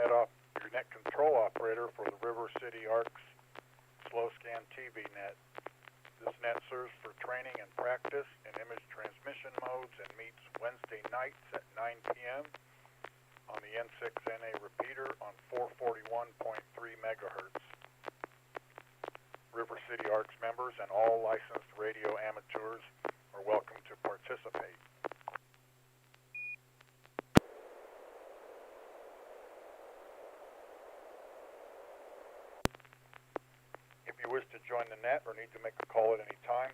your net control operator for the River City ARC's Slow Scan TV Net. This net serves for training and practice in image transmission modes and meets Wednesday nights at 9 p.m. on the N6NA repeater on 441.3 megahertz. River City ARC's members and all licensed radio amateurs are welcome to participate. If you wish to join the net or need to make a call at any time,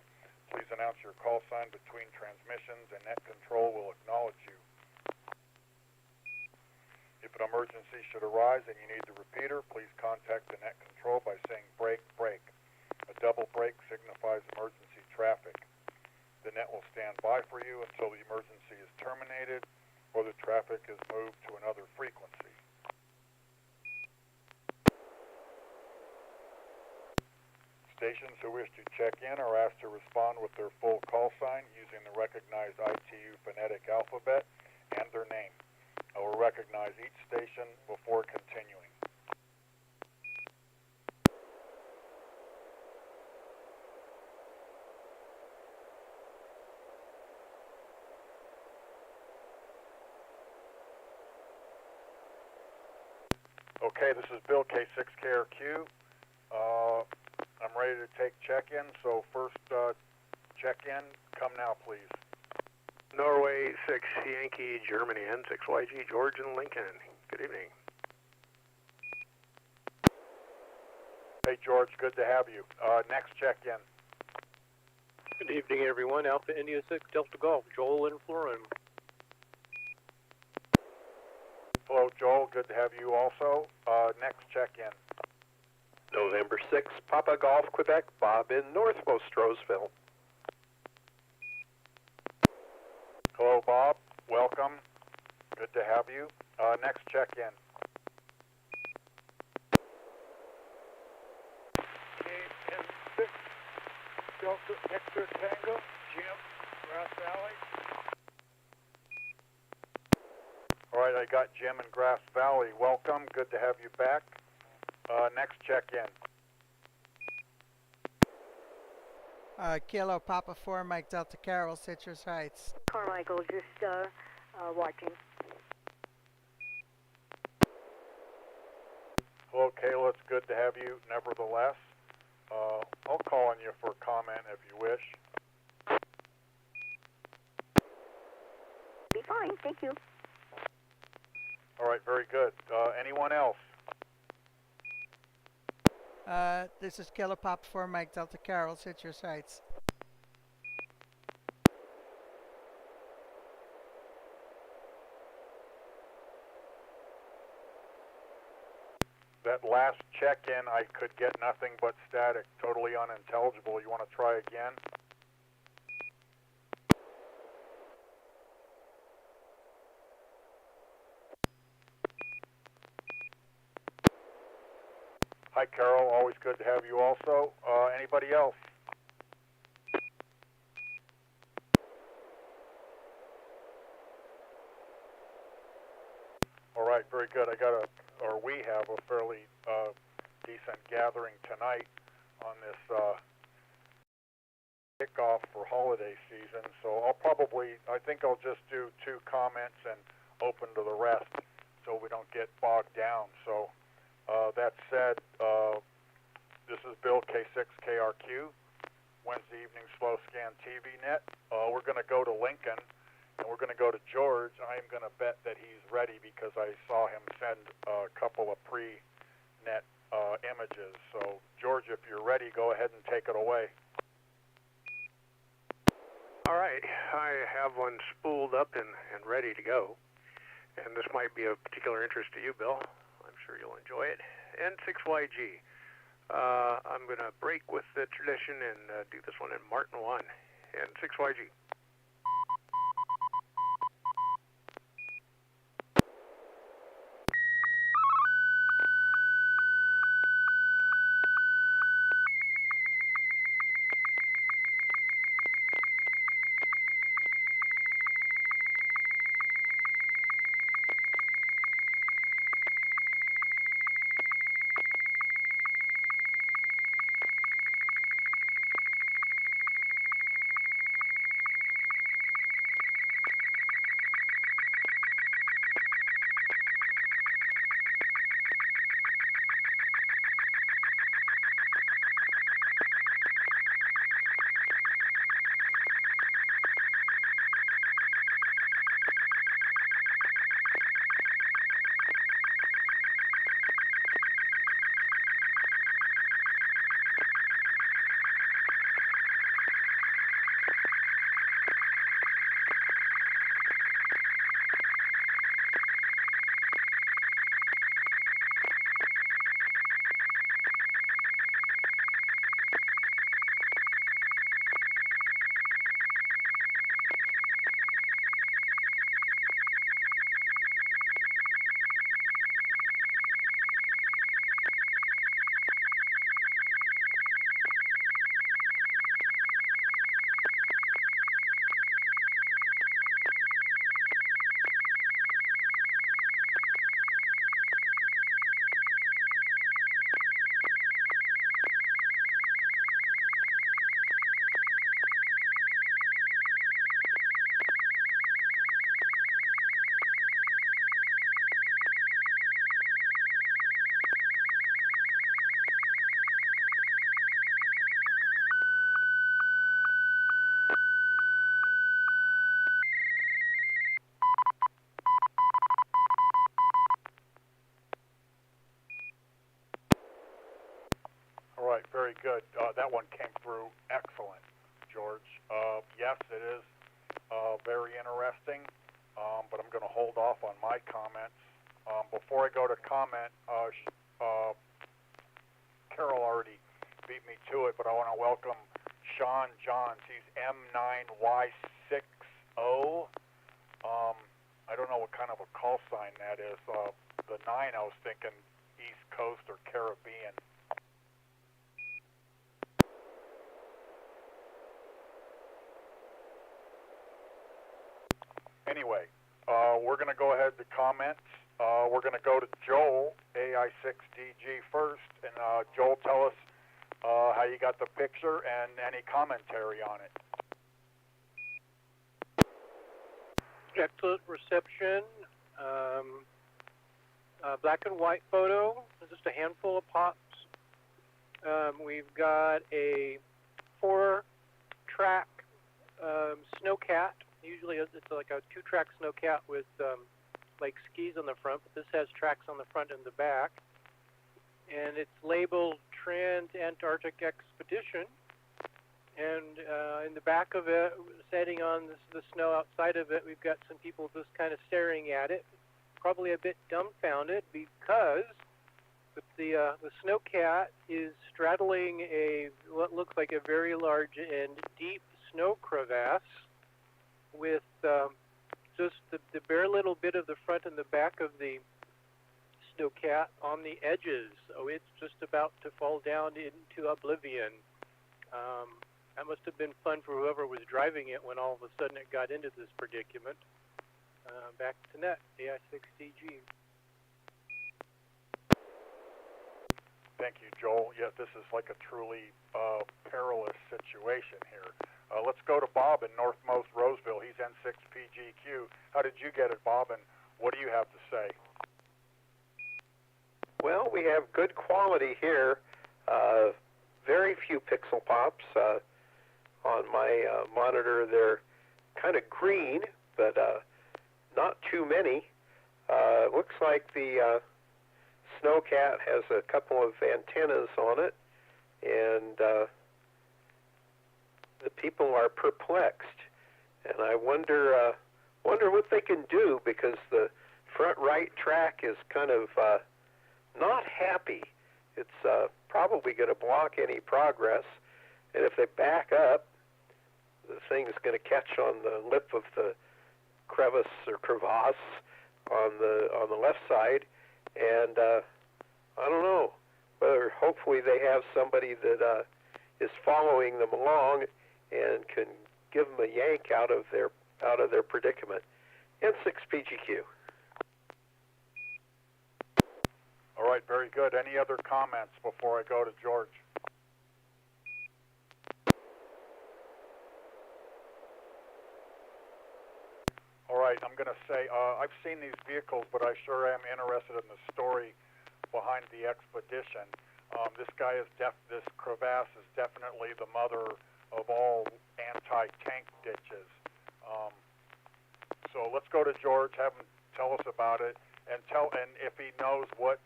please announce your call sign between transmissions and net control will acknowledge you. If an emergency should arise and you need the repeater, please contact the net control by saying break, break. A double break signifies emergency traffic. The net will stand by for you until the emergency is terminated or the traffic is moved to another frequency. Stations who wish to check in are asked to respond with their full call sign using the recognized ITU phonetic alphabet and their name. I will recognize each station before continuing. Okay, this is Bill K6KRQ. I'm ready to take check-in, so first check-in, come now please. Norway 6 Yankee, Germany, N6YG, George and Lincoln. Good evening. Hey George, good to have you. Next check-in. Good evening everyone, Alpha India 6 Delta Golf, Joel in Florin. Hello Joel, good to have you also. Next check-in. November 6, Papa Golf, Quebec, Bob in Northmost Roseville. Hello Bob, welcome. Good to have you. Next check-in. N6 Delta Hector Tango, Jim, Grass Valley. All right, I got Jim in Grass Valley. Welcome, good to have you back. Next check-in. Kilo Papa 4, Mike Delta Carroll, Citrus Heights. Carmichael, just watching. Hello Kayla, it's good to have you nevertheless. I'll call on you for a comment if you wish. Be fine, thank you. All right, very good. Anyone else? This is Kilo Papa 4, Mike Delta Carroll, Citrus Heights. That last check-in, I could get nothing but static, totally unintelligible. You want to try again? Hi, Carol. Always good to have you also. Anybody else? All right, very good. We have a fairly decent gathering tonight on this kickoff for holiday season. So I think I'll just do 2 comments and open to the rest so we don't get bogged down. So that said, this is Bill K6KRQ, Wednesday evening Slow Scan TV Net. We're going to go to Lincoln. And we're going to go to George. I'm going to bet that he's ready because I saw him send a couple of pre-net images. So, George, if you're ready, go ahead and take it away. All right, I have one spooled up and ready to go. And this might be of particular interest to you, Bill. I'm sure you'll enjoy it. N6YG. I'm going to break with the tradition and do this one in Martin 1. N6YG. that one came through excellent, George. Yes, it is very interesting, but I'm going to hold off on my comments. Before I go to comment, Carol already beat me to it, but I want to welcome Sean Johns. He's M9Y60. I don't know what kind of a call sign that is. The 9, I was thinking East Coast or Caribbean. Anyway, we're going to go ahead to comments. We're going to go to Joel, AI6DG first, and Joel, tell us how you got the picture and any commentary on it. Excellent reception. Black and white photo, just a handful of pops. We've got a 4-track snowcat. Usually it's like a 2-track snowcat with like skis on the front, but this has tracks on the front and the back. And it's labeled Trans-Antarctic Expedition. And in the back of it, setting on the snow outside of it, we've got some people just kind of staring at it, probably a bit dumbfounded because the snowcat is straddling what looks like a very large and deep snow crevasse with just the bare little bit of the front and the back of the snowcat on the edges. So it's just about to fall down into oblivion. That must have been fun for whoever was driving it when all of a sudden it got into this predicament. Back to net, AI6DG. Thank you, Joel. Yeah, this is like a truly perilous situation here. Let's go to Bob in northmost Roseville. He's N6PGQ. How did you get it, Bob, and what do you have to say? Well, we have good quality here. Very few pixel pops. On my monitor, they're kind of green, but not too many. Looks like the snowcat has a couple of antennas on it, and the people are perplexed. And I wonder what they can do, because the front right track is kind of not happy. It's probably going to block any progress, and if they back up, the thing's going to catch on the lip of the crevice or crevasse on the left side, and I don't know whether hopefully they have somebody that is following them along and can give them a yank out of their predicament. N6PGQ. All right, very good. Any other comments before I go to George? All right, I'm going to say I've seen these vehicles, but I sure am interested in the story behind the expedition. This crevasse is definitely the mother of all anti-tank ditches. So let's go to George, have him tell us about it, and if he knows what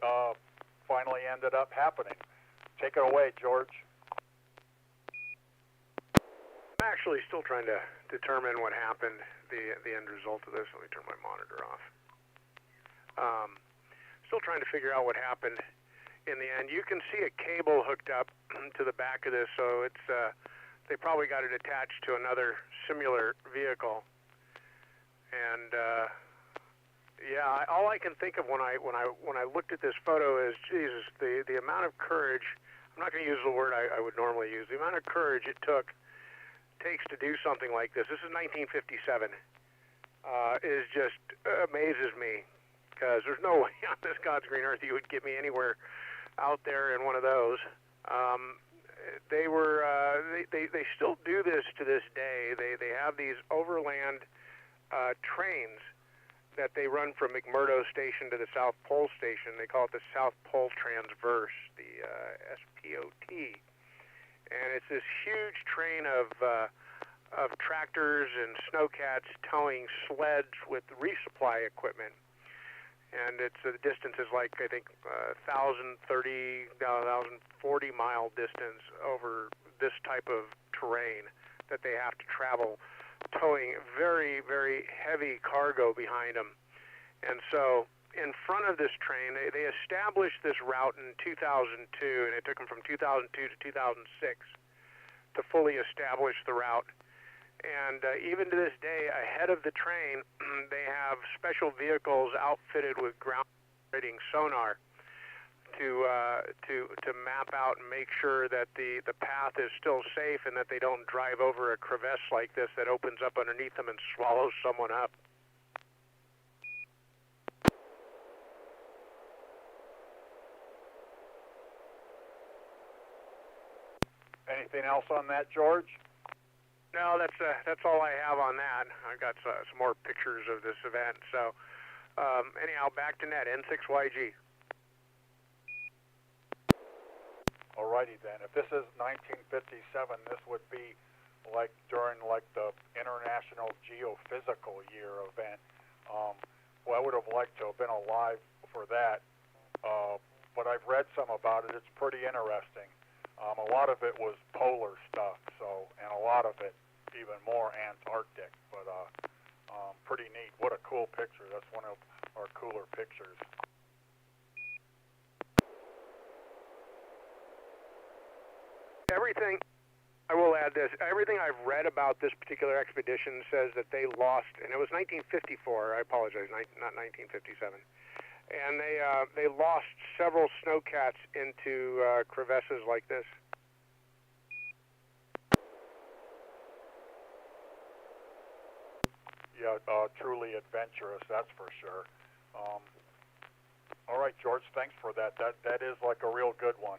finally ended up happening. Take it away, George. I'm actually still trying to determine what happened, the end result of this. Let me turn my monitor off. Still trying to figure out what happened in the end. You can see a cable hooked up to the back of this, so it's they probably got it attached to another similar vehicle. And yeah, all I can think of when I looked at this photo is, Jesus, the amount of courage. I'm not going to use the word I would normally use. The amount of courage it takes to do something like this. This is 1957. Is just amazes me, because there's no way on this God's green earth you would get me anywhere out there in one of those. They still do this to this day. They have these overland trains that they run from McMurdo Station to the South Pole Station. They call it the South Pole Transverse, the SPOT. And it's this huge train of tractors and snowcats towing sleds with resupply equipment. And the distance is like, I think, 1,040 mile distance over this type of terrain that they have to travel, towing very, very heavy cargo behind them. And so in front of this train, they established this route in 2002, and it took them from 2002 to 2006 to fully establish the route. And even to this day, ahead of the train, they have special vehicles outfitted with ground-operating sonar to map out and make sure that the path is still safe and that they don't drive over a crevasse like this that opens up underneath them and swallows someone up. Anything else on that, George? No, that's all I have on that. I've got some more pictures of this event. So anyhow, back to net, N6YG. Alrighty then. If this is 1957, this would be like during like the International Geophysical Year event. Well, I would have liked to have been alive for that, but I've read some about it. It's pretty interesting. A lot of it was polar stuff, and a lot of it even more Antarctic, but pretty neat. What a cool picture. That's one of our cooler pictures. Everything, I will add this, everything I've read about this particular expedition says that they lost, and it was 1954, I apologize, not 1957, and they lost several snowcats into crevasses like this. Yeah, truly adventurous, that's for sure. All right, George, thanks for that. That is like a real good one.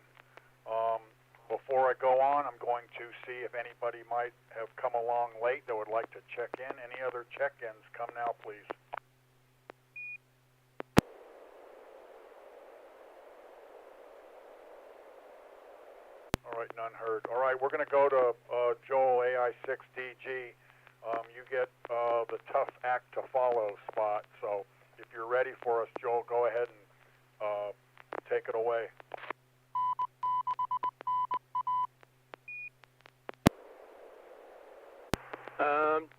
Before I go on, I'm going to see if anybody might have come along late that would like to check in. Any other check-ins? Come now, please. All right, none heard. All right, we're going to go to Joel AI6DG. You get the tough act to follow spot. So if you're ready for us, Joel, go ahead and take it away.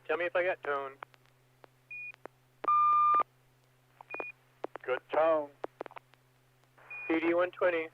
Tell me if I got tone. Good tone. PD 120.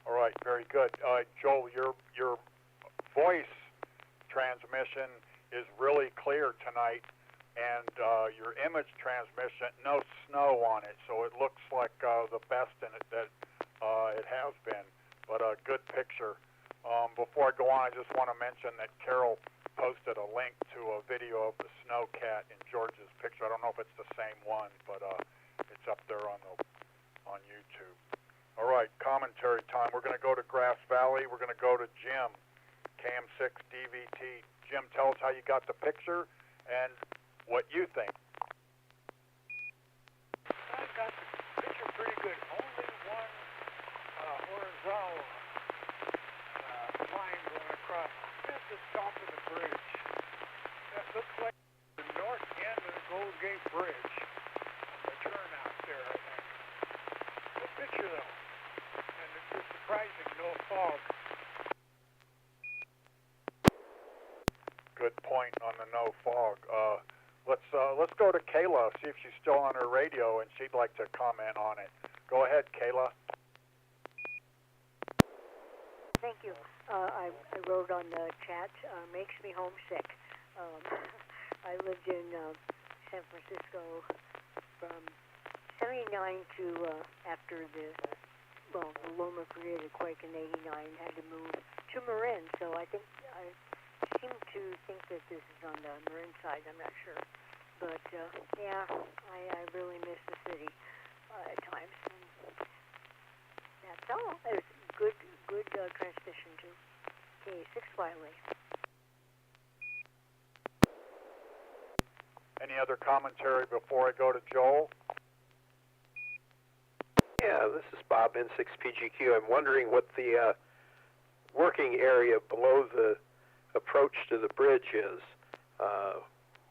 All right, very good. Joel, you're voice transmission is really clear tonight, and your image transmission, no snow on it, so it looks like the best in it that it has been, but a good picture. Before I go on, I just want to mention that Carol posted a link to a video of the snowcat in George's picture. I don't know if it's the same one, but it's up there on YouTube. All right, commentary time. We're going to go to Grass Valley. We're going to go to Jim, KM6 DVT. Jim, tell us how you got the picture and what you think. I got the picture pretty good. Only one horizontal line going across just the top of the bridge. That looks like the north end of the Gold Gate Bridge. The turnout there, I think. Good picture, though. And it's just surprising, no fog. Good point on the no fog. Let's go to Kayla, see if she's still on her radio, and she'd like to comment on it. Go ahead, Kayla. Thank you. I wrote on the chat, makes me homesick. I lived in San Francisco from 79 to after the Loma created quake in 89, had to move to Marin, so I seem to think that this is on the Marin side, I'm not sure. But yeah, I really miss the city at times. And that's all. It was good transmission to K6 Wiley. Any other commentary before I go to Joel? Yeah, this is Bob, N6PGQ. I'm wondering what the working area below the approach to the bridge is.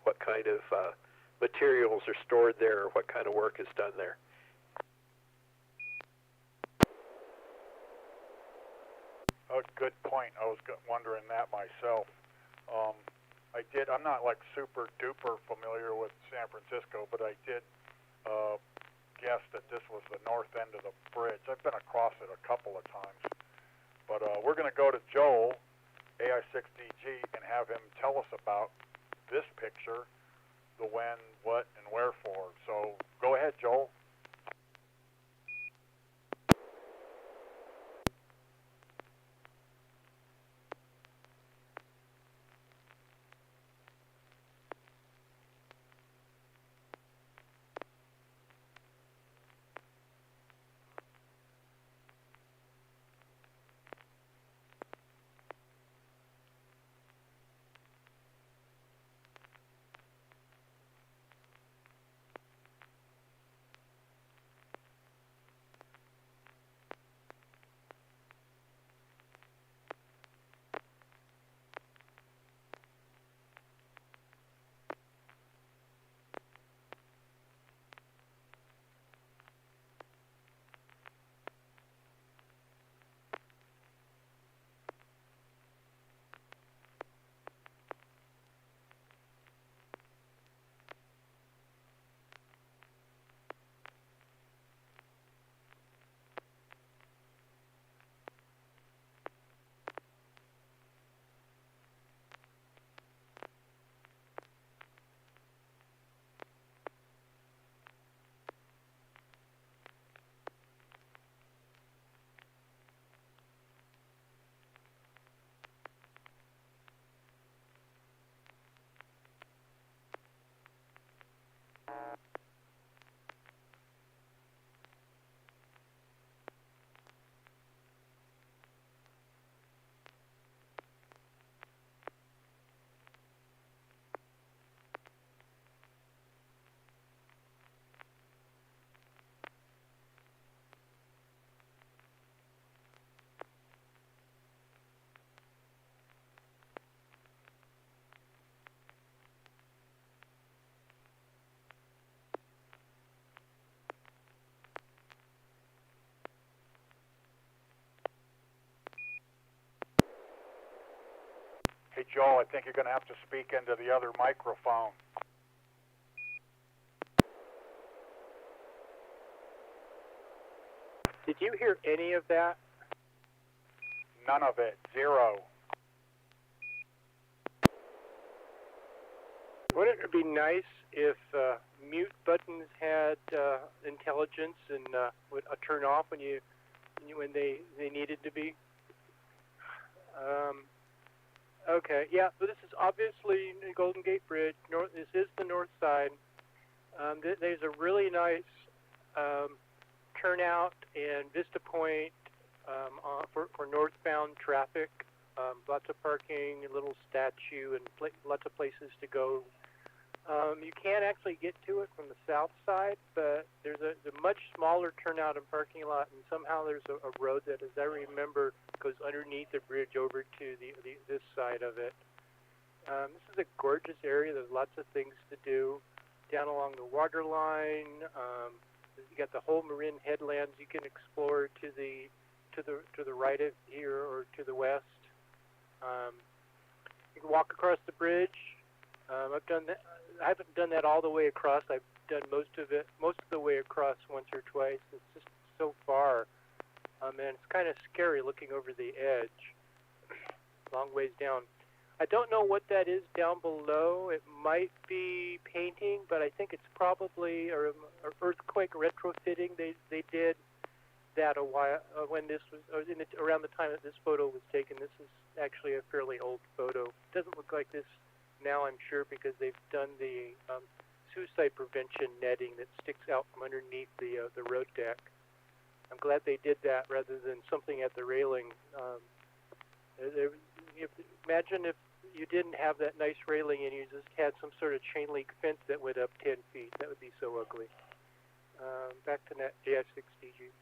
What kind of materials are stored there, or what kind of work is done there. Oh, good point. I was wondering that myself. I'm not like super duper familiar with San Francisco, but I did guess that this was the north end of the bridge. I've been across it a couple of times. But we're going to go to Joel, AI6DG, and have him tell us about this picture, the when, what, and wherefore. So go ahead, Joel. Hey, Joel, I think you're going to have to speak into the other microphone. Did you hear any of that? None of it. Zero. Wouldn't it be nice if mute buttons had intelligence and would turn off when they needed to be? Okay, yeah. So this is obviously the Golden Gate Bridge. This is the north side. There's a really nice turnout and vista point for northbound traffic. Lots of parking, a little statue, and lots of places to go. You can't actually get to it from the south side, but there's a much smaller turnout and parking lot, and somehow there's a road that, as I remember, goes underneath the bridge over to this side of it. This is a gorgeous area. There's lots of things to do. Down along the water line, you got the whole Marin headlands you can explore to the right of here or to the west. You can walk across the bridge. I've done that. I haven't done that all the way across. I've done most of the way across once or twice. It's just so far, and it's kind of scary looking over the edge. Long ways down. I don't know what that is down below. It might be painting, but I think it's probably or earthquake retrofitting. They did that a while when this was around the time that this photo was taken. This is actually a fairly old photo. It doesn't look like this now, I'm sure, because they've done the suicide prevention netting that sticks out from underneath the road deck. I'm glad they did that rather than something at the railing. Imagine if you didn't have that nice railing and you just had some sort of chain link fence that went up 10 feet. That would be so ugly. Back to net JF6DG.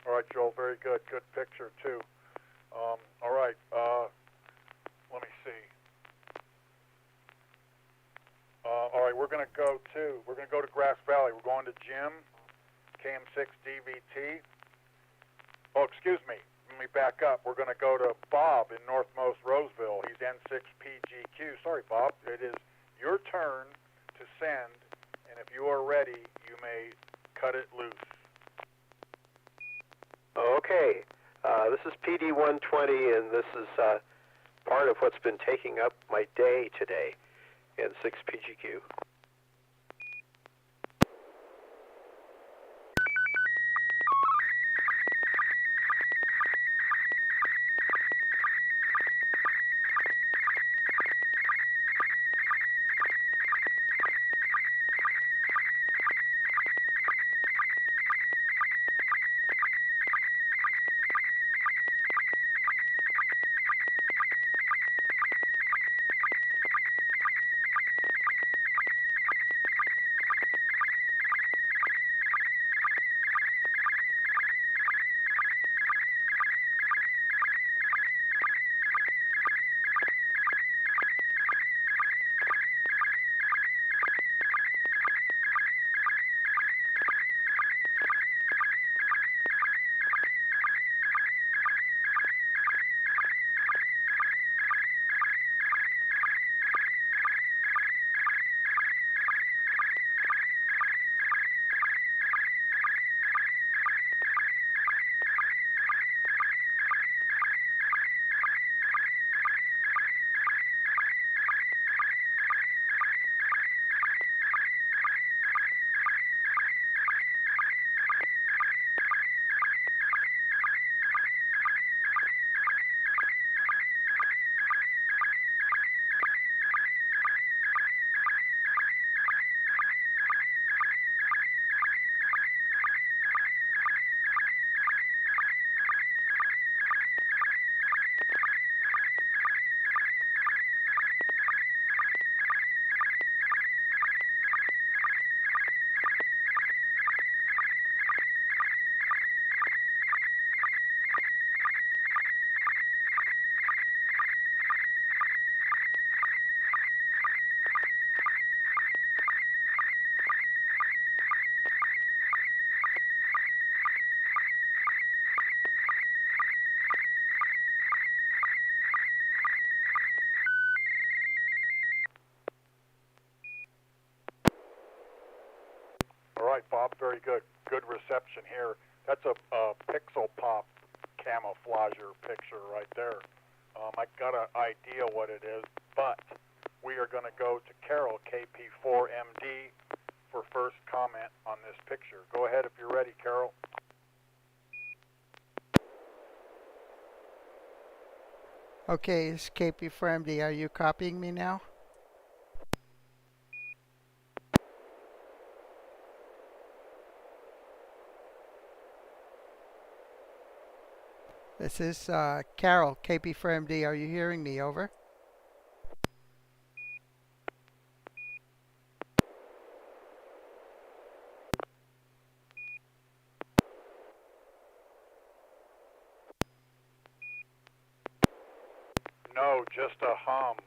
All right, Joel, very good. Good picture, too. All right, let me see. All right, we're going to go to Grass Valley. We're going to Jim, KM6DVT. Oh, excuse me. Let me back up. We're going to go to Bob in Northmost Roseville. He's N6PGQ. Sorry, Bob. It is your turn to send, and if you are ready, you may cut it loose. Okay, this is PD120, and this is part of what's been taking up my day today, N6PGQ. All right, Bob, very good. Good reception here. That's a Pixel Pop camouflager picture right there. I got an idea what it is, but we are going to go to Carol, KP4MD, for first comment on this picture. Go ahead if you're ready, Carol. Okay, it's KP4MD. Are you copying me now? This is Carol, KP4MD. Are you hearing me? Over. No, just a hum.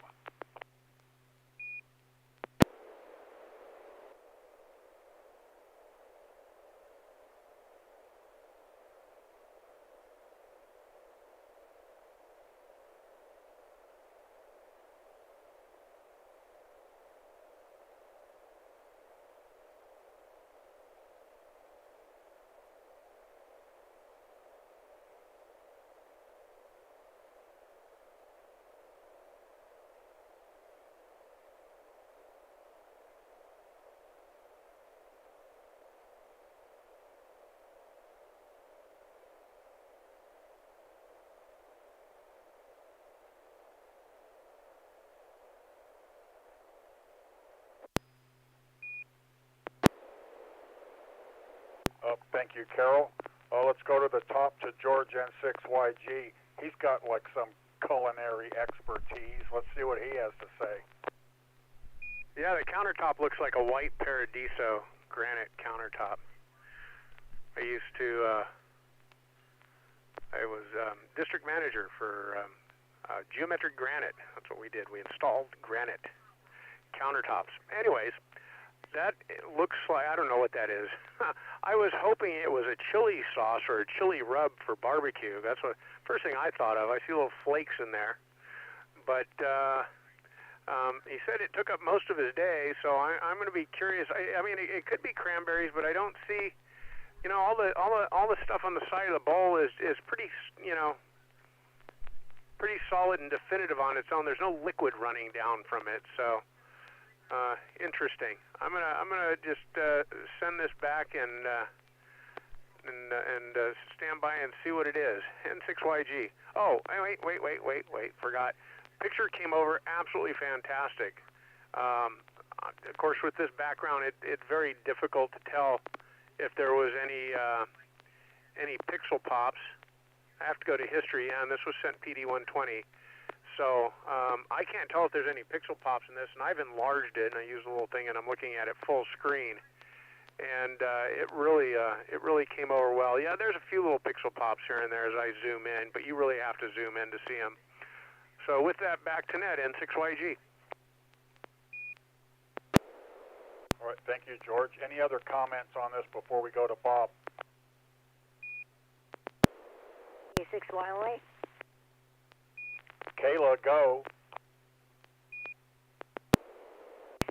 Thank you, Carol. Let's go to the top to George N6YG. He's got like some culinary expertise. Let's see what he has to say. Yeah, the countertop looks like a white Paradiso granite countertop. I was district manager for geometric granite. That's what we did. We installed granite countertops. Anyways, that looks like, I don't know what that is. I was hoping it was a chili sauce or a chili rub for barbecue. That's what first thing I thought of. I see little flakes in there. But he said it took up most of his day, so I'm going to be curious. I mean, it could be cranberries, but I don't see, you know, all the stuff on the side of the bowl is pretty, you know, pretty solid and definitive on its own. There's no liquid running down from it, so interesting. I'm gonna just send this back and stand by and see what it is. N6YG. Oh, wait, forgot. Picture came over absolutely fantastic. Of course, with this background, it's very difficult to tell if there was any pixel pops. I have to go to history, and this was sent PD120. So I can't tell if there's any pixel pops in this, and I've enlarged it, and I use a little thing, and I'm looking at it full screen, and it really came over well. Yeah, there's a few little pixel pops here and there as I zoom in, but you really have to zoom in to see them. So with that, back to Net, N6YG. All right, thank you, George. Any other comments on this before we go to Bob? A6YLA. Kayla, go.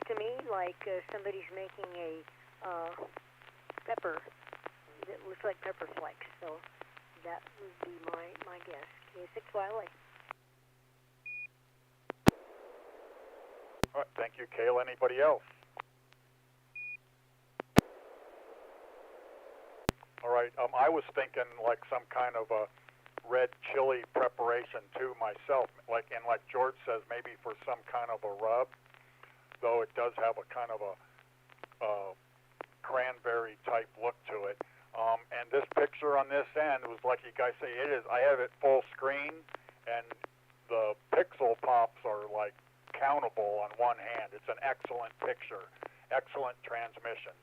To me, like somebody's making a pepper that looks like pepper flakes. So that would be my guess. A6YLA. All right, thank you, Kayla. Anybody else? All right, I was thinking like some kind of a red chili preparation too myself, like George says, maybe for some kind of a rub, though it does have a kind of a cranberry type look to it. And this picture on this end was like you guys say it is. I have it full screen, and the pixel pops are like countable on one hand. It's an excellent picture, excellent transmission.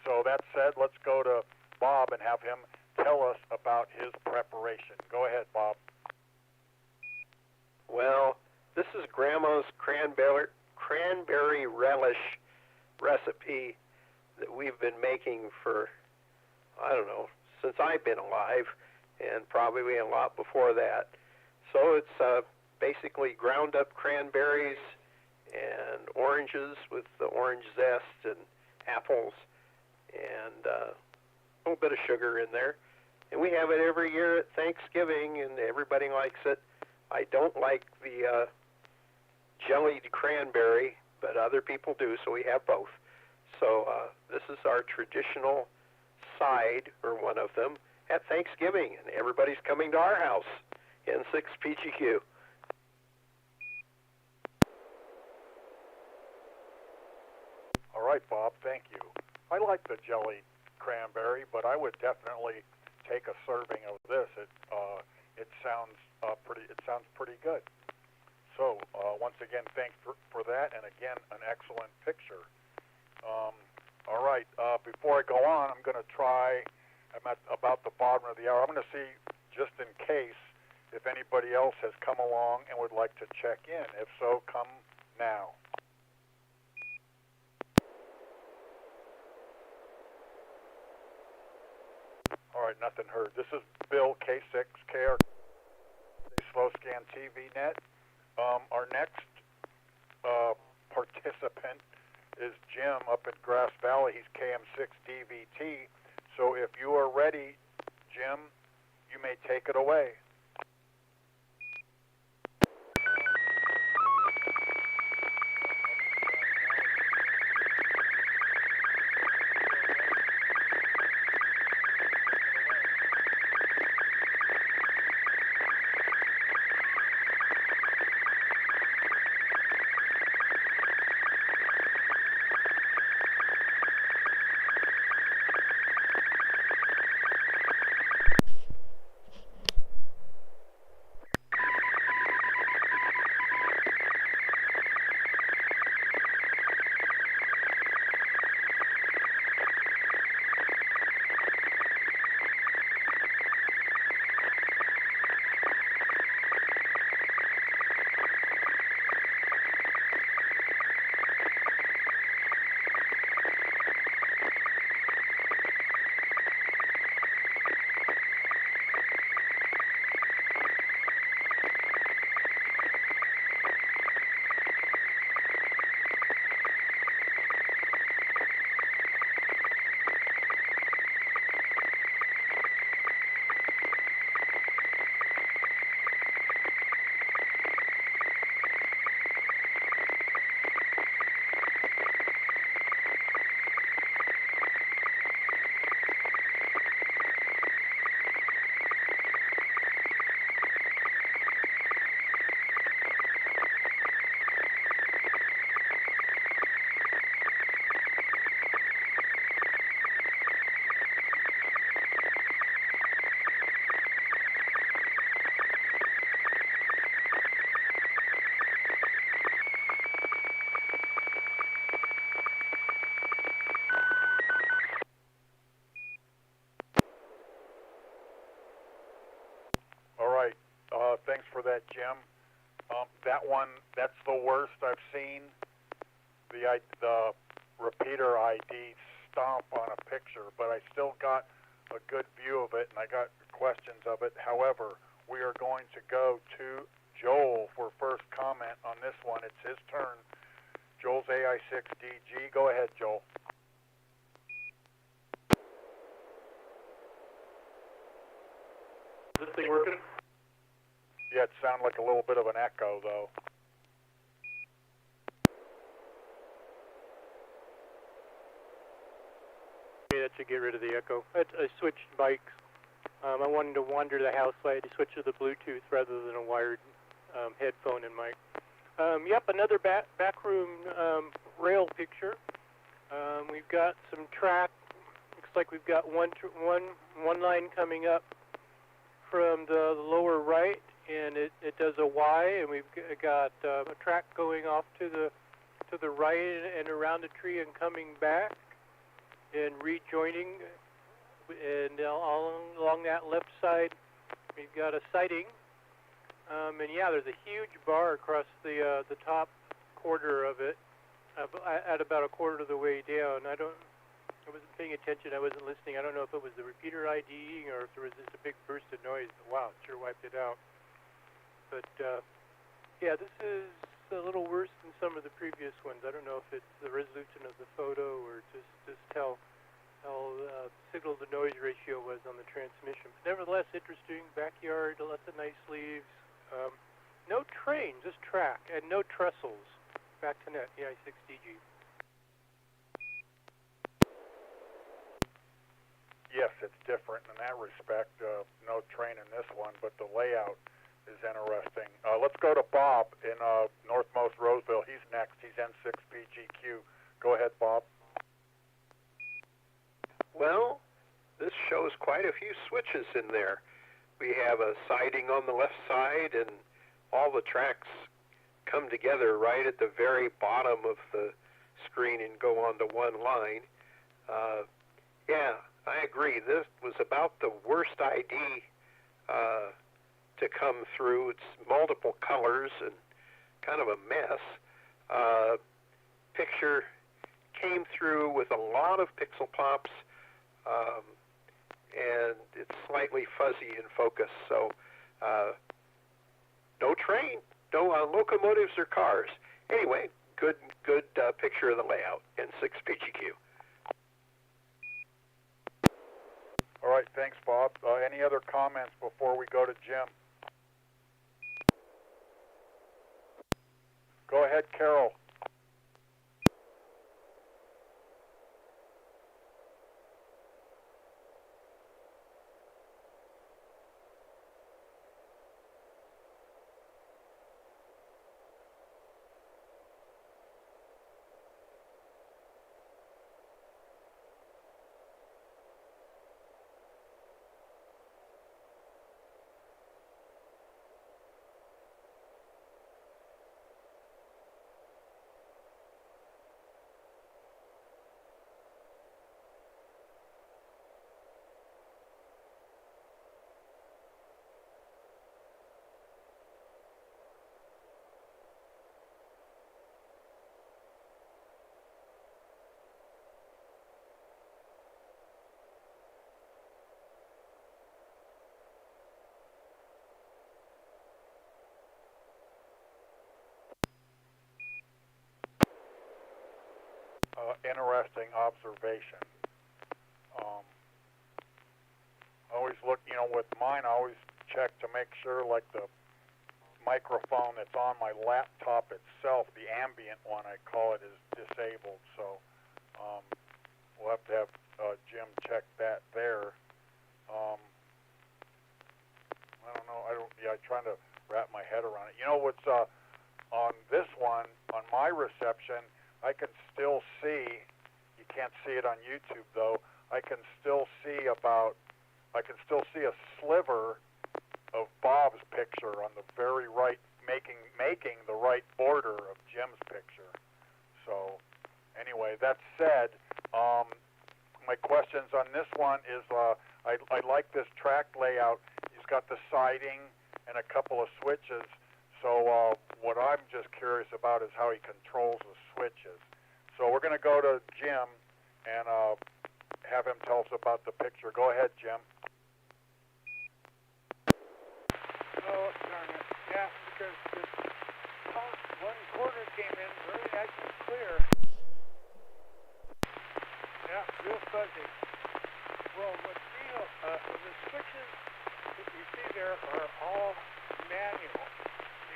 So that said, let's go to Bob and have him tell us about his preparation. Go ahead, Bob. Well, this is Grandma's cranberry relish recipe that we've been making for, I don't know, since I've been alive, and probably a lot before that. So it's basically ground up cranberries and oranges with the orange zest and apples and a little bit of sugar in there. And we have it every year at Thanksgiving, and everybody likes it. I don't like the jellied cranberry, but other people do, so we have both. So this is our traditional side, or one of them, at Thanksgiving, and everybody's coming to our house, N6PGQ. All right, Bob, thank you. I like the jellied cranberry, but I would definitely take a serving of this. It sounds pretty good. So once again, thanks for that, and again, an excellent picture. All right, before I go on, I'm going to try. I'm at about the bottom of the hour. I'm going to see, just in case, if anybody else has come along and would like to check in. If so, come now. All right, nothing heard. This is Bill, K6KR, Slow Scan TV Net. Our next participant is Jim up in Grass Valley. He's KM6DVT. So if you are ready, Jim, you may take it away. Thanks for that, Jim. That one, that's the worst I've seen. The repeater ID stomp on a picture, but I still got a good view of it, and I got questions of it. However, we are going to go to Joel for first comment on this one. It's his turn. Joel's AI6DG. Go ahead, Joel. Is this thing working? Yeah, it sounded like a little bit of an echo, though. Okay, that should get rid of the echo. I switched mics. I wanted to wander the house, so I had to switch to the Bluetooth rather than a wired headphone and mic. Yep, another backroom rail picture. We've got some track. Looks like we've got one line coming up from the lower right, and it does a Y, and we've got a track going off to the right and around the tree and coming back and rejoining, and along that left side we've got a sighting, and yeah, there's a huge bar across the top quarter of it at about a quarter of the way down. I wasn't paying attention, I wasn't listening. I don't know if it was the repeater IDing or if there was just a big burst of noise, but wow, it sure wiped it out. But yeah, this is a little worse than some of the previous ones. I don't know if it's the resolution of the photo or just how how signal to noise ratio was on the transmission. But nevertheless, interesting. Backyard, lots of nice leaves. No trains, just track, and no trestles. Back to net, EI6DG. Yes, it's different in that respect. No train in this one, but the layout is interesting. Let's go to Bob in northmost Roseville. He's next. He's N6PGQ. Go ahead, Bob. Well, this shows quite a few switches in there. We have a siding on the left side, and all the tracks come together right at the very bottom of the screen and go onto one line. Yeah, I agree. This was about the worst ID to come through. It's multiple colors and kind of a mess. Picture came through with a lot of pixel pops, and it's slightly fuzzy in focus. So no train, no locomotives or cars. Anyway, good picture of the layout, N6PGQ. All right, thanks, Bob. Any other comments before we go to Jim? Go ahead, Carol. Interesting observation. I always look, with mine, I always check to make sure, like the microphone that's on my laptop itself, the ambient one, I call it, is disabled. So we'll have to have Jim check that there. I don't know. I'm trying to wrap my head around it. What's on this one, on my reception, I can still see, you can't see it on YouTube though, I can still see a sliver of Bob's picture on the very right, making the right border of Jim's picture. So anyway, that said, my questions on this one is, I like this track layout. He's got the siding and a couple of switches. So what I'm just curious about is how he controls the switches. So we're going to go to Jim and have him tell us about the picture. Go ahead, Jim. Oh, darn it. Yeah, because the 1/4 came in very nice and clear. Yeah, real fuzzy. Well, the switches that you see there are all manual.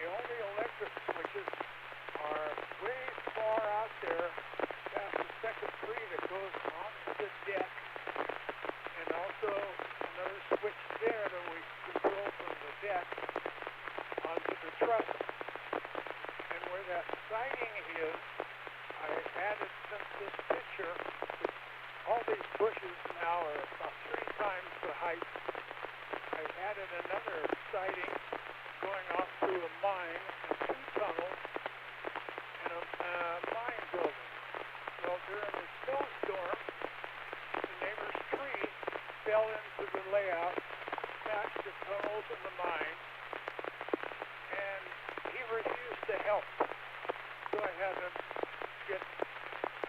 The only electric switches are way far out there past the second tree that goes onto the deck, and also another switch there that we control from the deck onto the truss. And where that siding is, I added, since this picture, all these bushes now are about 3 times the height. I added another siding going off through a mine and 2 tunnels and a mine building. Well, during the snowstorm, the neighbor's tree fell into the layout, smashed the tunnels and the mine, and he refused to help. So I had to get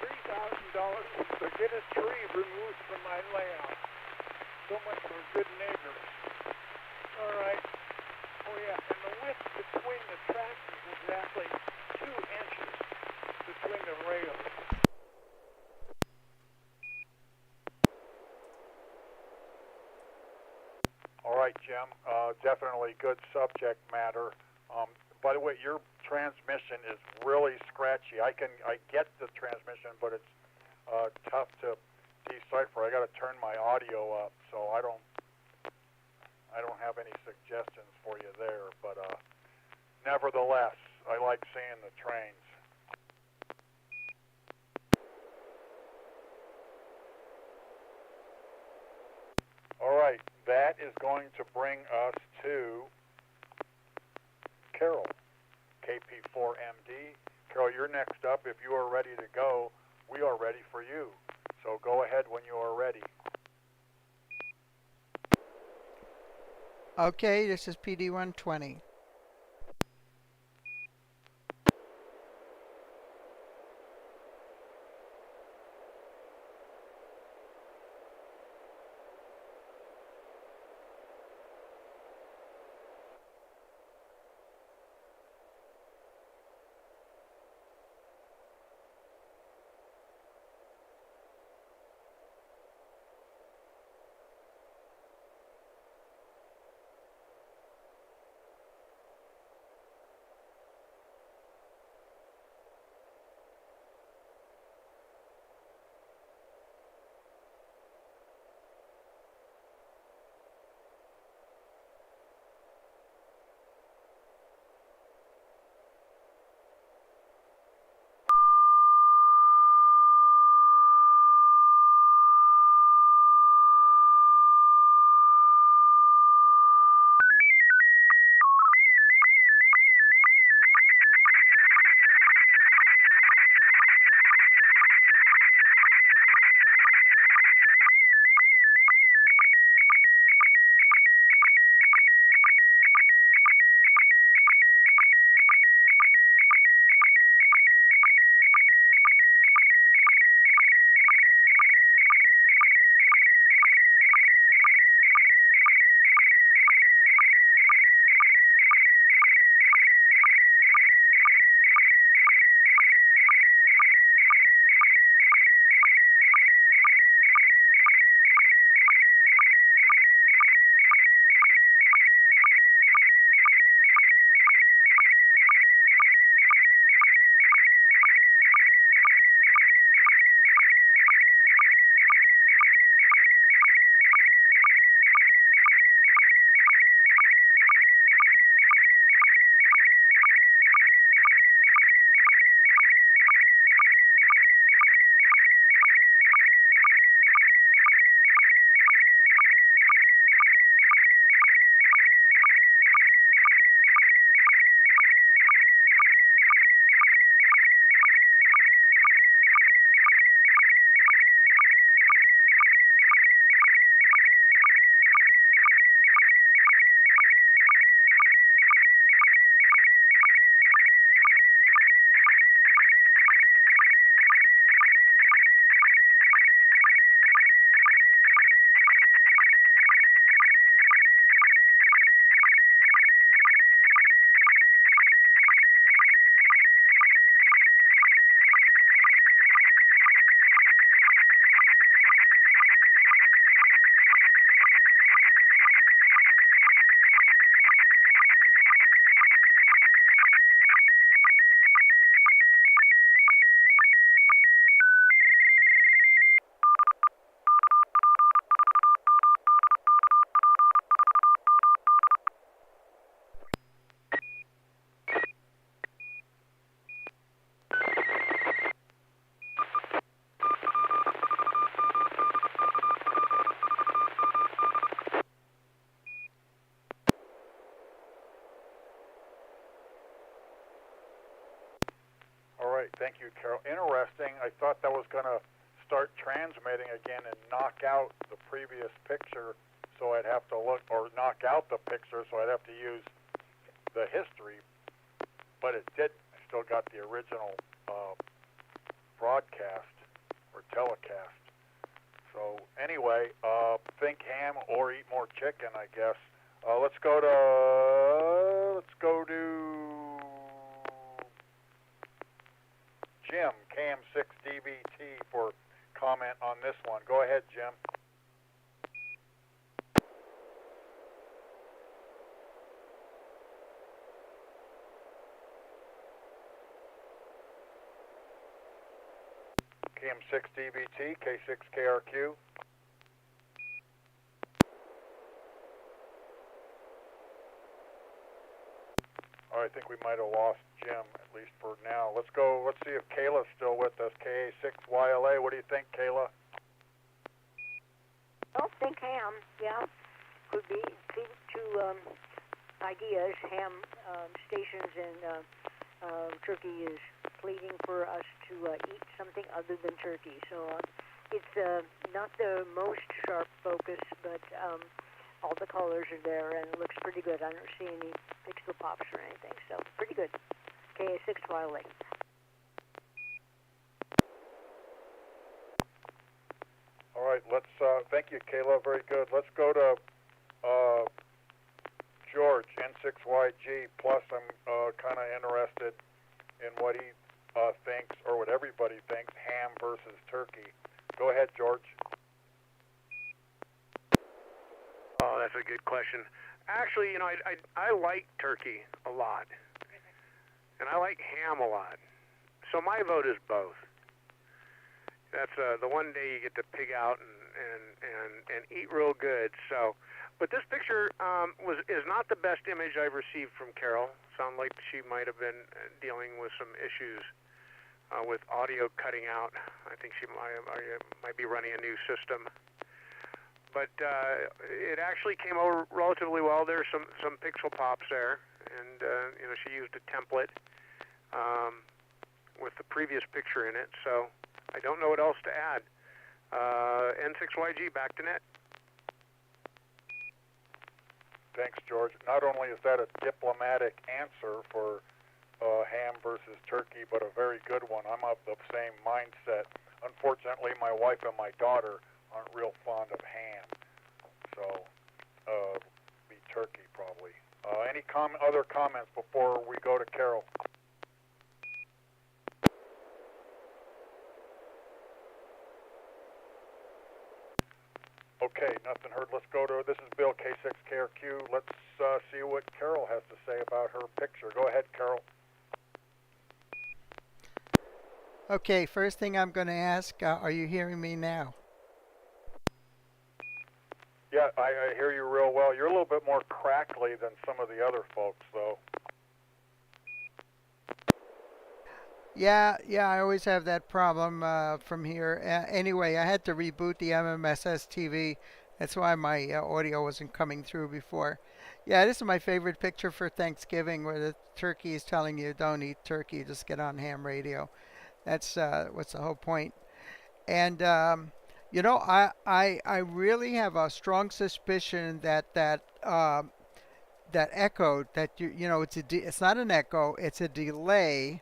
$3,000 to get a tree removed from my layout. So much for good neighbors. All right. Oh yeah, and the width between the tracks is exactly 2 inches between the rails. right, Jim. Definitely good subject matter. By the way, your transmission is really scratchy. I get the transmission, but it's tough to decipher. I got to turn my audio up, so I don't have any suggestions for you there. But nevertheless, I like seeing the trains. All right, that is going to bring us to Carol, KP4MD. Carol, you're next up. If you are ready to go, we are ready for you. So go ahead when you are ready. Okay, this is PD120. right, thank you, Carol. Interesting. I thought that was going to start transmitting again and knock out the previous picture, so I'd have to look, or knock out the picture, so I'd have to use the history. But it did. I still got the original broadcast or telecast. So anyway, think ham or eat more chicken, I guess. Let's go to Jim, KM6DVT, for comment on this one. Go ahead, Jim. KM6DVT, K6KRQ. I think we might have lost Jim, at least for now. Let's see if Kayla's still with us. KA6YLA, what do you think, Kayla? I think ham, yeah, could be two ideas. Ham stations and Turkey is pleading for us to eat something other than turkey. So it's not the most sharp focus, but all the colors are there, and it looks pretty good. I don't see any pixel pops or anything, so pretty good. KA6YLA. All right, thank you, Kayla, very good. Let's go to George, N6YG, plus I'm kind of interested in what he thinks, or what everybody thinks, ham versus turkey. Go ahead, George. Oh, that's a good question. Actually, I like turkey a lot, and I like ham a lot. So my vote is both. That's the one day you get to pig out and eat real good. So, but this picture is not the best image I've received from Carol. Sound like she might have been dealing with some issues with audio cutting out. I think she might be running a new system. But it actually came over relatively well. There's some pixel pops there, and she used a template with the previous picture in it. So I don't know what else to add. N6YG, back to net. Thanks, George. Not only is that a diplomatic answer for ham versus turkey, but a very good one. I'm of the same mindset. Unfortunately, my wife and my daughter aren't real fond of ham, so be turkey probably. Any other comments before we go to Carol? Okay, nothing heard. Let's go to, this is Bill, K6KRQ. Let's see what Carol has to say about her picture. Go ahead, Carol. Okay, first thing I'm going to ask, are you hearing me now? Yeah, I hear you real well. You're a little bit more crackly than some of the other folks, though. Yeah, I always have that problem from here. Anyway, I had to reboot the SSTV. That's why my audio wasn't coming through before. Yeah, this is my favorite picture for Thanksgiving, where the turkey is telling you don't eat turkey, just get on ham radio. That's what's the whole point. And I really have a strong suspicion that echo, that it's not an echo, it's a delay,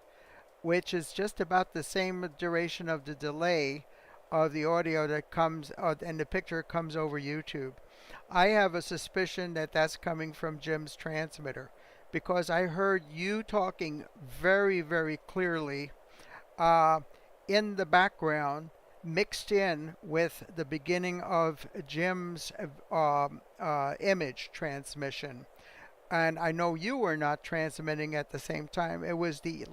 which is just about the same duration of the delay of the audio that comes and the picture comes over YouTube. I have a suspicion that that's coming from Jim's transmitter, because I heard you talking very, very clearly in the background, mixed in with the beginning of Jim's image transmission. And I know you were not transmitting at the same time. It was the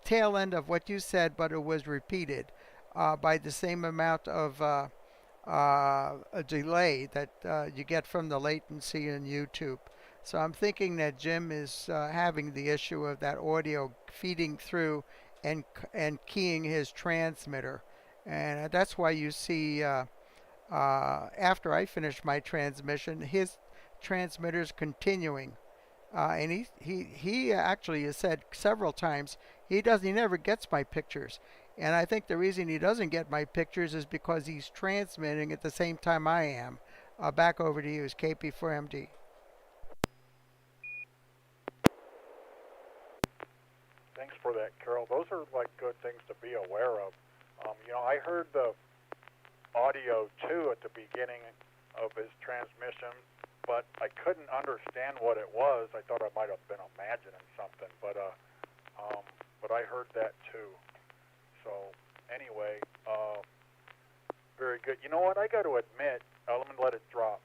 tail end of what you said, but it was repeated by the same amount of a delay that you get from the latency in YouTube. So I'm thinking that Jim is having the issue of that audio feeding through and keying his transmitter. And that's why you see after I finish my transmission, his transmitter's continuing. And he actually has said several times he never gets my pictures. And I think the reason he doesn't get my pictures is because he's transmitting at the same time I am. Back over to you, KP4MD. Thanks for that, Carol. Those are like good things to be aware of. I heard the audio too at the beginning of his transmission, but I couldn't understand what it was. I thought I might have been imagining something, but I heard that too. So anyway, very good. You know what? I got to admit, let me let it drop.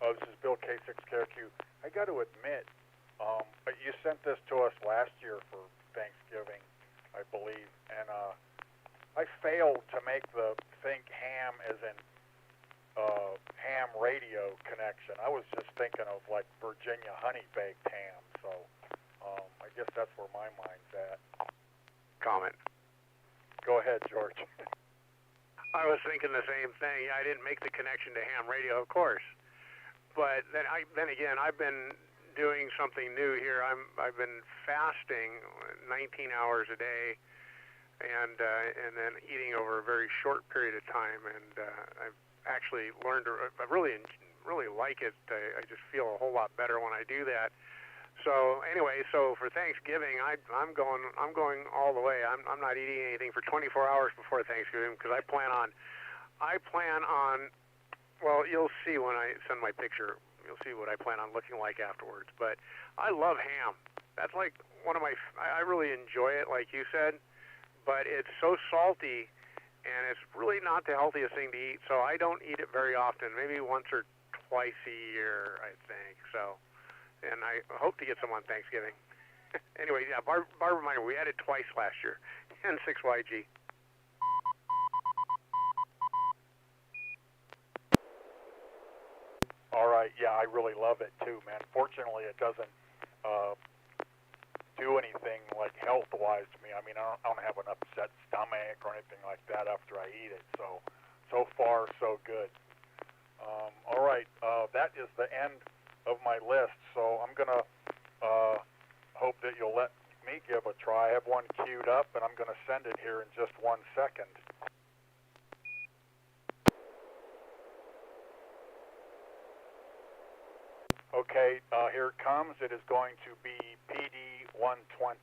This is Bill, K6KRQ. I got to admit, you sent this to us last year for Thanksgiving. I believe, and I failed to make the think ham as in ham radio connection. I was just thinking of like Virginia honey baked ham, so I guess that's where my mind's at. Comment. Go ahead, George. I was thinking the same thing. I didn't make the connection to ham radio, of course. But then again, I've been doing something new here. I've been fasting 19 hours a day, and then eating over a very short period of time. And I've actually learned to. I really like it. I just feel a whole lot better when I do that. So anyway, so for Thanksgiving, I'm going all the way. I'm not eating anything for 24 hours before Thanksgiving because I plan on. Well, you'll see when I send my picture. You'll see what I plan on looking like afterwards. But I love ham. That's like one of my. I really enjoy it, like you said. But it's so salty, and it's really not the healthiest thing to eat. So I don't eat it very often. Maybe once or twice a year, I think. So. And I hope to get some on Thanksgiving. Anyway, yeah, Barb reminder, we had it twice last year. N6YG. All right, yeah, I really love it too, man. Fortunately, it doesn't do anything like health-wise to me. I mean, I don't have an upset stomach or anything like that after I eat it. So far, so good. All right, that is the end of my list, so I'm going to hope that you'll let me give a try. I have one queued up, and I'm going to send it here in just 1 second. Okay, here it comes. It is going to be PD 120.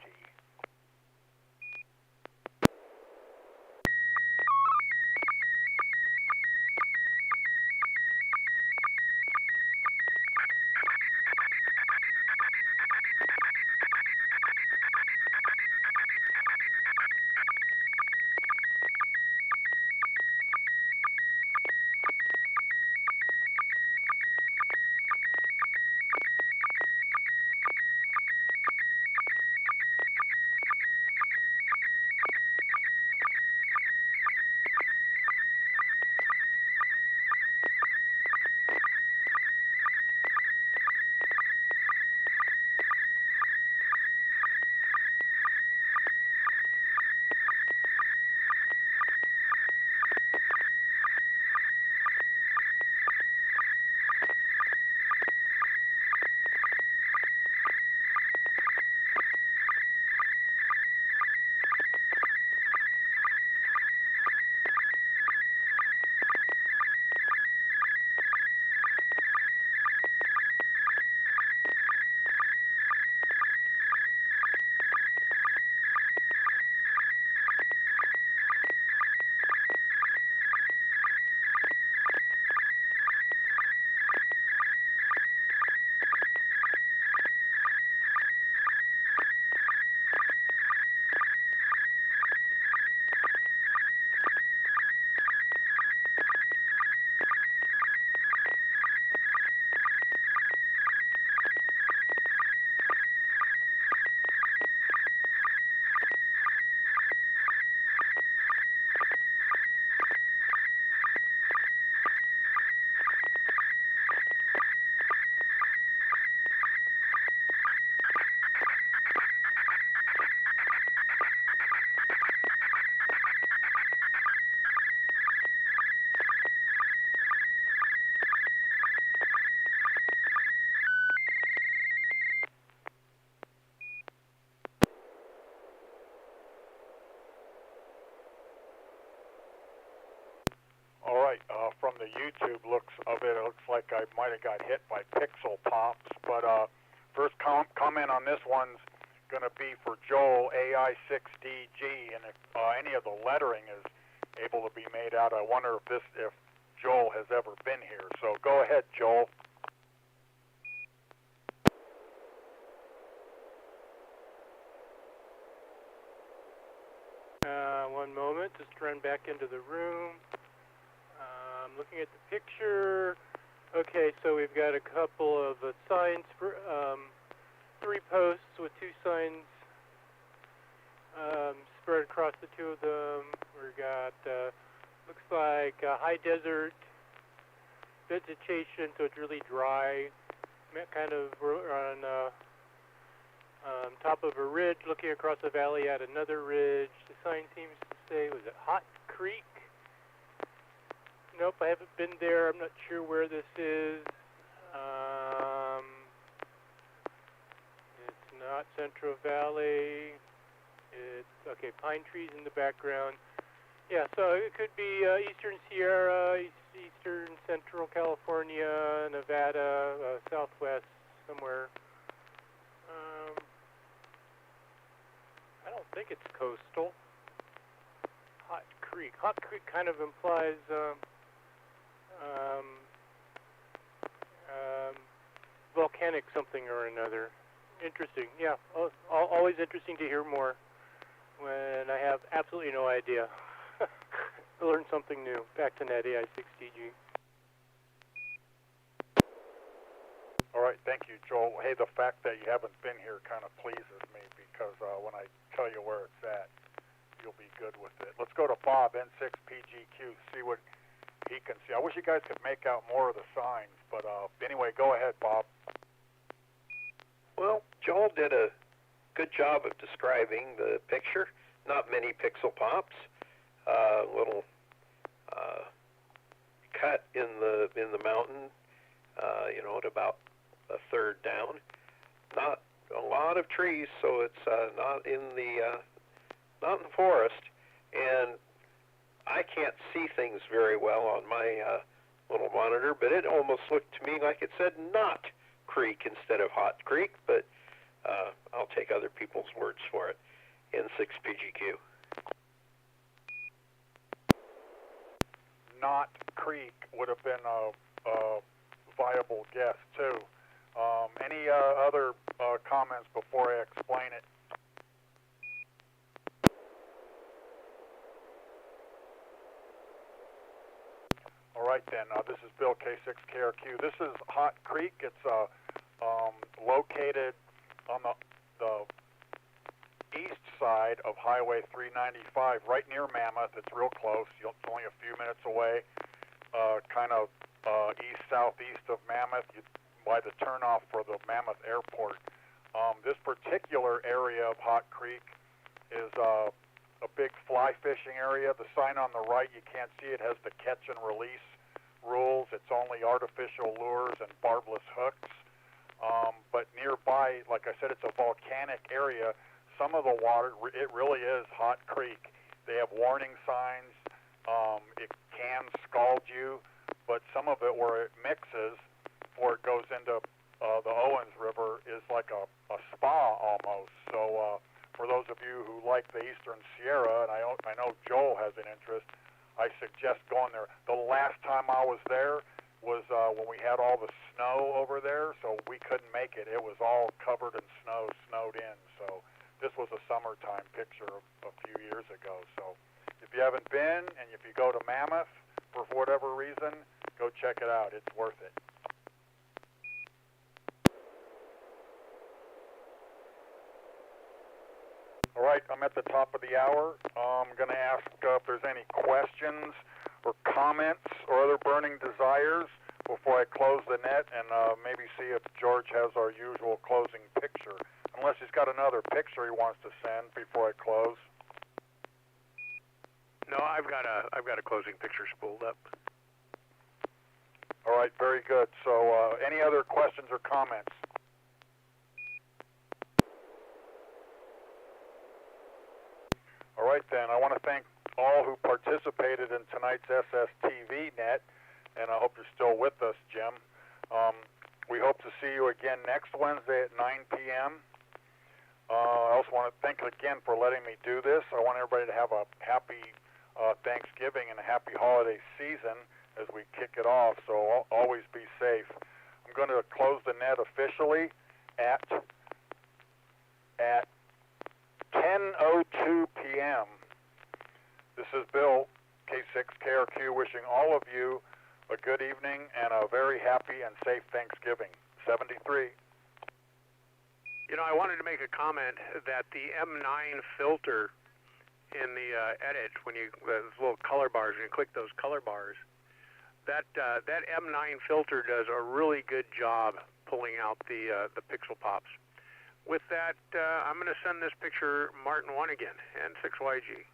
All right, from the YouTube looks of it, it looks like I might have got hit by pixel pops. But first comment on this one's going to be for Joel, AI6DG, and if any of the lettering is able to be made out, I wonder if Joel has ever been here. So go ahead, Joel. One moment, just run back into the room. I'm looking at the picture. Okay, so we've got a couple of signs for 3 posts with 2 signs spread across the two of them. We've got, looks like high desert vegetation, so it's really dry. Kind of on top of a ridge, looking across the valley at another ridge. The sign seems to say, was it Hot Creek? Nope, I haven't been there. I'm not sure where this is. It's not Central Valley. It's, okay, pine trees in the background. Yeah, so it could be Eastern Sierra, Eastern Central California, Nevada, Southwest, somewhere. I don't think it's coastal. Hot Creek. Hot Creek kind of implies volcanic something or another. Interesting. Yeah, always interesting to hear more when I have absolutely no idea. I learned something new. Back to Net AI6TG. All right, thank you, Joel. Hey, the fact that you haven't been here kind of pleases me because when I tell you where it's at, you'll be good with it. Let's go to Bob, N6PGQ, see what he can see. I wish you guys could make out more of the signs, but anyway, go ahead, Bob. Well, Joel did a good job of describing the picture. Not many pixel pops. Little cut in the mountain, at about a third down. Not a lot of trees, so it's not in the forest, and I can't see things very well on my little monitor, but it almost looked to me like it said Knot Creek instead of Hot Creek, but I'll take other people's words for it. N6PGQ. Knot Creek would have been a viable guess, too. Any other comments before I explain it? All right, then. This is Bill, K6KRQ. This is Hot Creek. It's located on the east side of Highway 395, right near Mammoth. It's real close. It's only a few minutes away, kind of east-southeast of Mammoth, by the turnoff for the Mammoth Airport. This particular area of Hot Creek is a big fly fishing area. The sign on the right, you can't see it, has the catch and release rules. It's only artificial lures and barbless hooks. But nearby, like I said, it's a volcanic area. Some of the water, it really is Hot Creek. They have warning signs. It can scald you, but some of it where it mixes before it goes into the Owens River is like a spa almost. So for those of you who like the Eastern Sierra, and I know Joel has an interest, I suggest going there. The last time I was there was when we had all the snow over there, so we couldn't make it. It was all covered in snow, snowed in. So this was a summertime picture a few years ago. So if you haven't been, and if you go to Mammoth for whatever reason, go check it out. It's worth it. All right, I'm at the top of the hour. I'm going to ask if there's any questions or comments or other burning desires before I close the net, and maybe see if George has our usual closing picture. Unless he's got another picture he wants to send before I close. No, I've got a closing picture spooled up. All right, very good. So any other questions or comments? All right, then. I want to thank all who participated in tonight's SSTV Net, and I hope you're still with us, Jim. We hope to see you again next Wednesday at 9 p.m. I also want to thank you again for letting me do this. I want everybody to have a happy Thanksgiving and a happy holiday season as we kick it off, so always be safe. I'm going to close the net officially at 10:02 p.m. This is Bill, K6KRQ, wishing all of you a good evening and a very happy and safe Thanksgiving. 73. I wanted to make a comment that the M9 filter in the edit when you those little color bars. When you click those color bars, that M9 filter does a really good job pulling out the pixel pops. With that, I'm going to send this picture Martin 1 again, N6YG.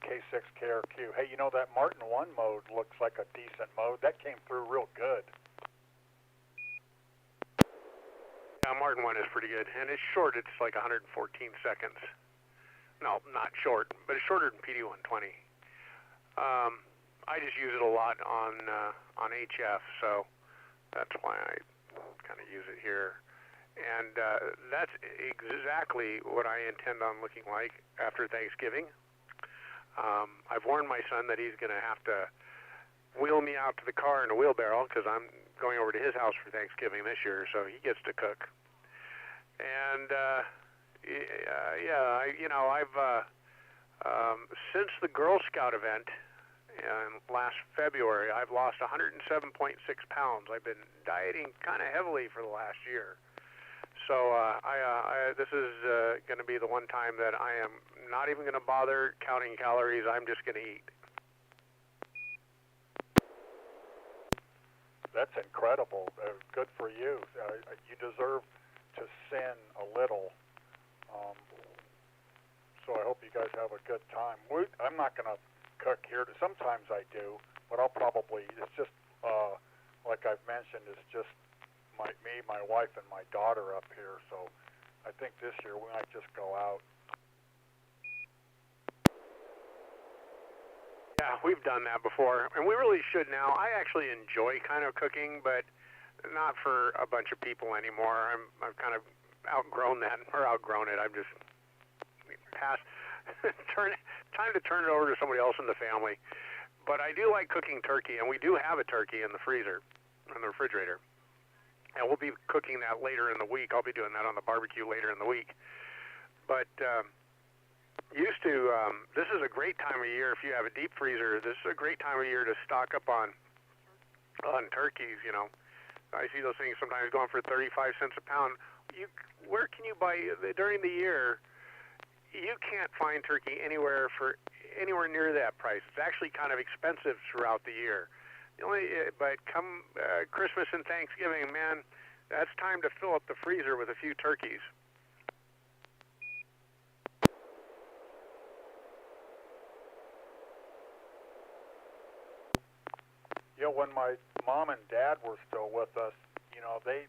K6KRQ. Hey, you know, that Martin 1 mode looks like a decent mode. That came through real good. Yeah, Martin 1 is pretty good, and it's short. It's like 114 seconds. No, not short, but it's shorter than PD120. I just use it a lot on HF, so that's why I kind of use it here. And that's exactly what I intend on looking like after Thanksgiving. I've warned my son that he's going to have to wheel me out to the car in a wheelbarrow because I'm going over to his house for Thanksgiving this year, so he gets to cook. And I've since the Girl Scout event last February, I've lost 107.6 pounds. I've been dieting kind of heavily for the last year. So this is going to be the one time that I am not even going to bother counting calories. I'm just going to eat. That's incredible. Good for you. You deserve to sin a little. So I hope you guys have a good time. I'm not going to cook here. Sometimes I do, but I'll probably, it's just, like I've mentioned, it's just me, my wife, and my daughter up here. So I think this year we might just go out. Yeah, we've done that before, and we really should now. I actually enjoy kind of cooking, but not for a bunch of people anymore. I've kind of outgrown that, or outgrown it. I'm just past time to turn it over to somebody else in the family. But I do like cooking turkey, and we do have a turkey in the freezer, in the refrigerator. And we'll be cooking that later in the week. I'll be doing that on the barbecue later in the week. But this is a great time of year if you have a deep freezer. This is a great time of year to stock up on turkeys. You know, I see those things sometimes going for 35 cents a pound. Where can you buy during the year? You can't find turkey anywhere near that price. It's actually kind of expensive throughout the year. But come Christmas and Thanksgiving, man, that's time to fill up the freezer with a few turkeys. when my mom and dad were still with us, they